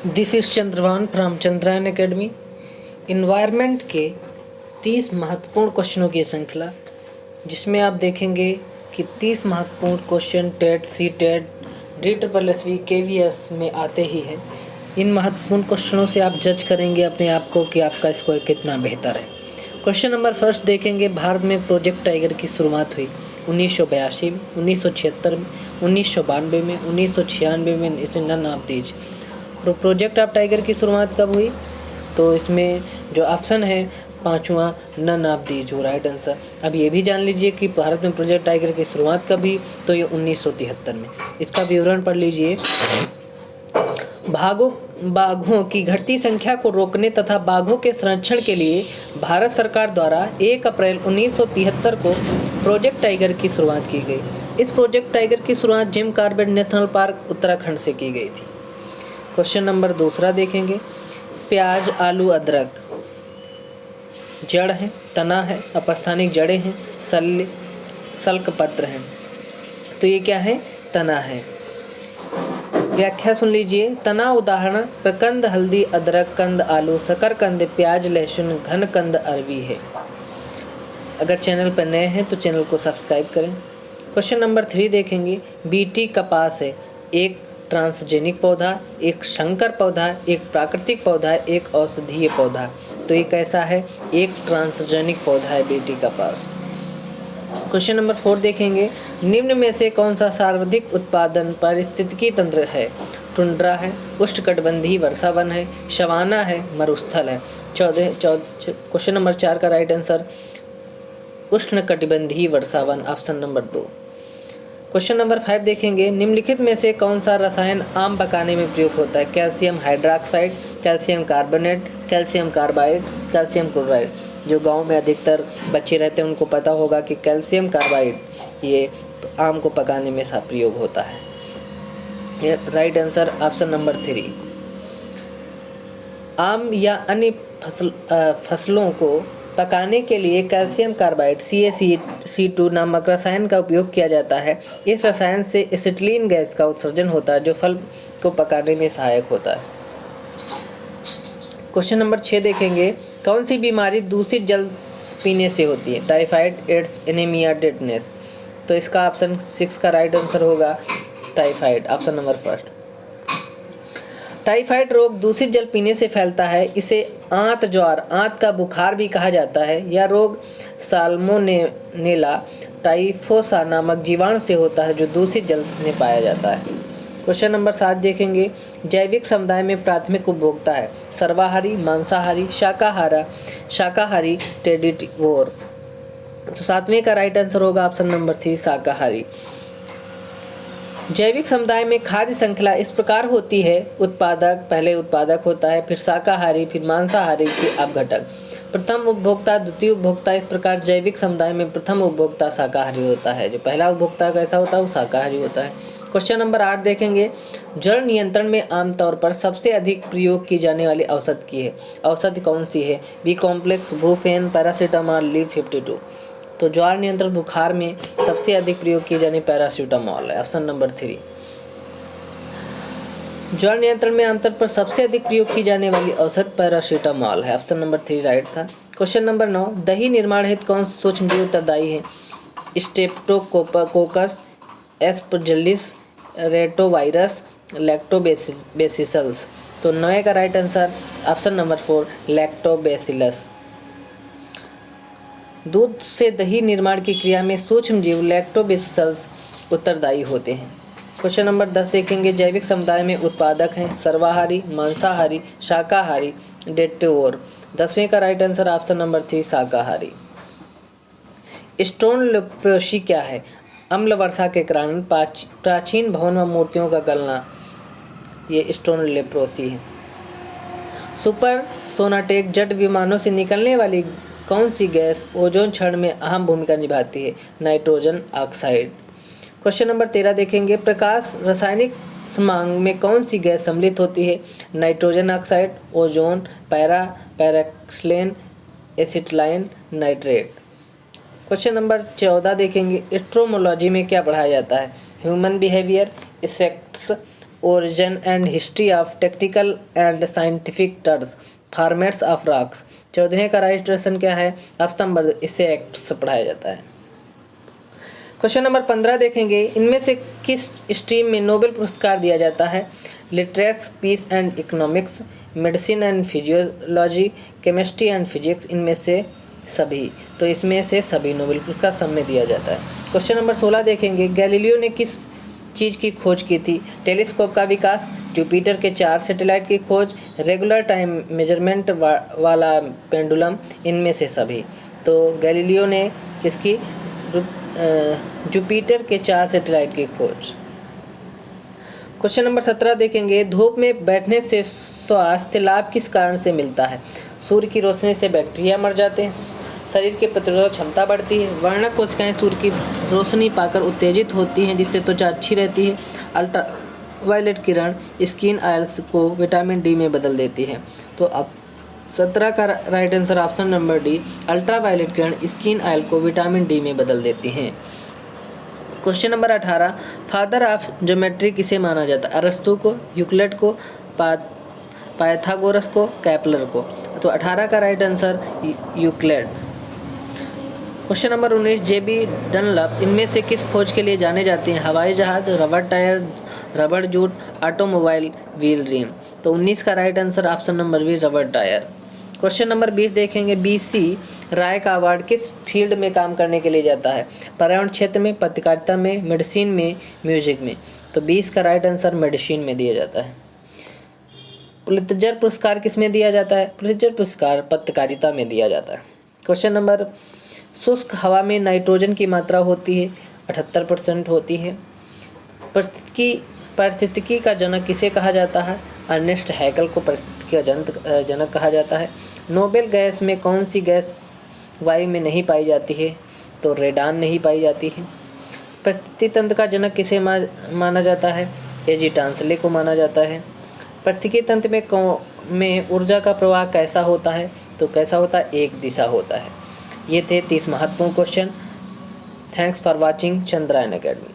This is Chandrabhan from Chandrayaan academy. Environment के 30 महत्वपूर्ण क्वेश्चनों की श्रृंखला, जिसमें आप देखेंगे कि 30 महत्वपूर्ण question TET, C TET, DSSV, KVS में आते ही हैं। इन महत्वपूर्ण क्वेश्चनों से आप जज करेंगे अपने आप को कि आपका स्कोर कितना बेहतर है। क्वेश्चन नंबर फर्स्ट देखेंगे, भारत में प्रोजेक्ट टाइगर की शुरुआत हुई 1982 में, 1976 में, 1992 में, 1996 में। इसे none of these. Project of tiger की शुरुआत कब हुई? तो इसमें जो ऑप्शन है पांचवा, नन ऑफ दीज हो राइट आंसर। अब ये भी जान लीजिए कि भारत में प्रोजेक्ट टाइगर की शुरुआत कब हुई, तो ये 1973 में। इसका विवरण पढ़ लीजिए। बाघों की घटती संख्या को रोकने तथा बाघों के संरक्षण के लिए भारत सरकार द्वारा 1 अप्रैल 1973 को प्रोजेक्ट टाइगर की शुरुआत की गई। इस प्रोजेक्ट टाइगर की शुरुआत Jim Corbett national park Uttarakhand से की गई थी। क्वेश्चन नंबर दूसरा देखेंगे, प्याज, आलू, अदरक जड़ है, तना है, अपस्थानिक जड़ें हैं, सल्क पत्र हैं। तो ये क्या है? तना है। व्याख्या सुन लीजिए। तना उदाहरण प्रकंद, हल्दी, अदरक, कंद, आलू, शकरकंद, प्याज, लहसुन, घन कंद, अरवी है। अगर चैनल पर नए हैं तो चैनल को सब्सक्राइब करें। क्वेश्चन नंबर 3 देखेंगे, बीटी कपास है, एक ट्रांसजेनिक पौधा, एक संकर पौधा, एक प्राकृतिक पौधा, एक औषधीय पौधा। तो ये कैसा है? एक ट्रांसजेनिक पौधा है बीटी कपास। क्वेश्चन नंबर 4 देखेंगे, निम्न में से कौन सा सर्वाधिक उत्पादन पारिस्थितिकी तंत्र है? टुंड्रा है, उष्णकटिबंधीय वर्षावन है, सवाना है, मरुस्थल है। क्वेश्चन नंबर 4 का राइट आंसर उष्णकटिबंधीय वर्षावन, ऑप्शन नंबर 2। क्वेश्चन नंबर 5 देखेंगे, निम्नलिखित में से कौन सा रसायन आम पकाने में प्रयोग होता है? Calcium hydroxide, calcium carbonate, calcium carbide, calcium chloride. जो गांव में अधिकतर बच्चे रहते हैं उनको पता होगा कि कैल्शियम कार्बाइड ये आम को पकाने में प्रयोग होता है। ये राइट आंसर ऑप्शन नंबर 3। आम या अन्य फसलों को पकाने के लिए कैल्शियम कार्बाइड CaC2 नामक रसायन का उपयोग किया जाता है। इस रसायन से एसिटिलीन गैस का उत्सर्जन होता है जो फल को पकाने में सहायक होता है। क्वेश्चन नंबर 6 देखेंगे, कौन सी बीमारी दूषित जल पीने से होती है? Typhoid, AIDS, anaemia, tetanus. तो इसका ऑप्शन 6 का राइट आंसर होगा टाइफाइड, ऑप्शन नंबर 1। टाइफाइड रोग दूषित जल पीने से फैलता है। इसे आंत ज्वार, आंत का बुखार भी कहा जाता है। यह रोग साल्मोनेला टाइफोसा नामक जीवाणु से होता है जो दूषित जल में पाया जाता है। क्वेश्चन नंबर 7 देखेंगे, जैविक समुदाय में प्राथमिक उपभोक्ता है? सर्वाहारी, मांसाहारी, शाकाहारी, टेडिटिवोर। तो 7वें का राइट आंसर होगा ऑप्शन नंबर 3, शाकाहारी। जैविक समुदाय में खाद्य श्रृंखला इस प्रकार होती है, उत्पादक पहले उत्पादक होता है, फिर शाकाहारी, फिर मांसाहारी, फिर अपघटक। प्रथम उपभोक्ता, द्वितीय उपभोक्ता। इस प्रकार जैविक समुदाय में प्रथम उपभोक्ता शाकाहारी होता है। जो पहला उपभोक्ता कैसा होता है? वो शाकाहारी होता है। क्वेश्चन नंबर 8 देखेंगे, जड़ नियंत्रण में आमतौर पर सबसे अधिक प्रयोग की जाने वाली औषधि की है? औषधि कौन सी है? B complex, Brufen, paracetamol, Liv 52। तो ज्वार नियंत्रण बुखार में सबसे अधिक प्रयोग की जाने पैरासीटामॉल है, ऑप्शन नंबर 3। ज्वार नियंत्रण में आमतौर पर सबसे अधिक प्रयोग की जाने वाली औषधि पैरासीटामॉल है, ऑप्शन नंबर 3 राइट था। क्वेश्चन नंबर 9, दही निर्माण हेतु कौन सा सूक्ष्मजीव उत्तरदायी है? Streptococcus, aspergillus, retrovirus, lactobacillus. तो 9 का right answer option number 4, lactobacillus. दूध से दही निर्माण की क्रिया में सूक्ष्मजीव लैक्टोबैसिलस उत्तरदायी होते हैं। क्वेश्चन नंबर 10 देखेंगे, जैविक समुदाय में उत्पादक हैं? सर्वाहारी, मांसाहारी, शाकाहारी, डेटिवोर। 10वें का राइट आंसर ऑप्शन नंबर 3, शाकाहारी। स्टोन लेप्रोसी क्या है? अम्ल वर्षा के कारण प्राचीन भवन व मूर्तियों का गलना, ये स्टोन लेप्रोसी है। सुपर सोनाटेक जेट विमानों से निकलने वाली कौन सी गैस ओजोन क्षरण में अहम भूमिका निभाती है? Nitrogen oxide. क्वेश्चन नंबर 13 देखेंगे, प्रकाश रासायनिक समांग में कौन सी गैस सम्मिलित होती है? Nitrogen oxide, ozone, paraxylene, acetylene, nitrate. Question number 14 देखेंगे, एस्ट्रोमोलॉजी में क्या पढ़ाया जाता है? Human behaviour, insects, origin and history of technical and scientific terms, formats of rocks. 14वें का राइट ऑप्शन क्या है? ऑप्शन नंबर, इससे एक्ट्स पढ़ाया जाता है। क्वेश्चन नंबर 15 देखेंगे, इनमें से किस स्ट्रीम में नोबेल पुरस्कार दिया जाता है? Literature, peace and economics, medicine and physiology, chemistry and physics, इनमें से सभी। तो इसमें से सभी नोबेल पुरस्कार सब में दिया जाता है। क्वेश्चन नंबर 16 देखेंगे, गैलीलियो ने किस चीज़ की खोज की थी? टेलीस्कोप का विकास, जुपिटर के 4 सैटेलाइट की खोज, रेगुलर टाइम मेजरमेंट वाला पेंडुलम, इनमें से सभी। तो गैलीलियो ने किसकी? जुपिटर के 4 सैटेलाइट की खोज। क्वेश्चन नंबर 17 देखेंगे, धूप में बैठने से स्वास्थ्य लाभ किस कारण से मिलता है? सूर्य की रोशनी से बैक्टीरिया मर जाते हैं, शरीर की प्रतिरोधक क्षमता बढ़ती है, वर्णक कोशिकाएं सूर्य की रोशनी पाकर उत्तेजित होती हैं जिससे त्वचा अच्छी रहती है, अल्ट्रा वायलेट किरण स्किन ऑयल्स को विटामिन डी में बदल देती है। तो अब 17 का right answer option number D, ultra violet किरण स्किन ऑयल को विटामिन डी में बदल देती हैं। Question number 18, father of geometry किसे माना जाता है? अरस्तू को, यूक्लिड को, पाइथागोरस को, केपलर को। तो 18 का right answer Euclid. Question number 19, जेबी डनलप इनमें से किस खोज के लिए जाने जाते हैं? हवाई जहाज, rubber tyre, rubber jute, automobile, wheel rim. तो 19 का right answer option number B, rubber tyre. Question number 20 देखेंगे, बीसी राय का अवार्ड किस फील्ड में काम करने के लिए जाता है? पर्यावरण क्षेत्र में, पत्रकारिता में, मेडिसिन में, म्यूजिक में। तो 20 का राइट आंसर मेडिसिन में दिया जाता है। पुलित्जर पुरस्कार किस में दिया जाता है? पुलित्जर पुरस्कार पत्रकारिता में दिया जाता है। क्वेश्चन नंबर, शुष्क हवा में नाइट्रोजन की मात्रा होती है 78% होती है। पारिस्थितिकी का जनक किसे कहा जाता है? अर्नेस्ट हैकेल को पारिस्थितिकी का जनक कहा जाता है। नोबेल गैस में कौन सी गैस वायु में नहीं पाई जाती है? तो रेडान नहीं पाई जाती है। परिस्थिति तंत्र का जनक किसे माना जाता है? एजी टांसले को माना जाता है। परिस्थिति तंत्र में ऊर्जा का प्रवाह कैसा होता है? तो कैसा होता है? एक दिशा होता है। ये थे 30 महत्वपूर्ण question. Thanks for watching Chandrayan academy.